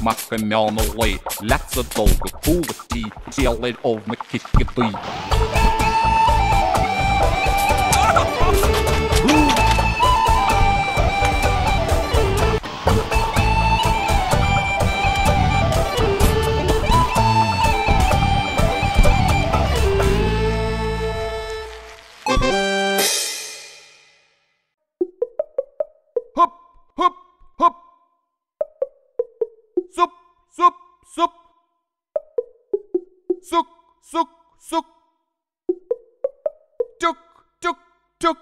Makken on the way, let's a dog, cool with tea, tell it of my kick it to Hop, hop, hop. Soup, soup, soup. Souk, souk, souk. Tuk, tuk, tuk.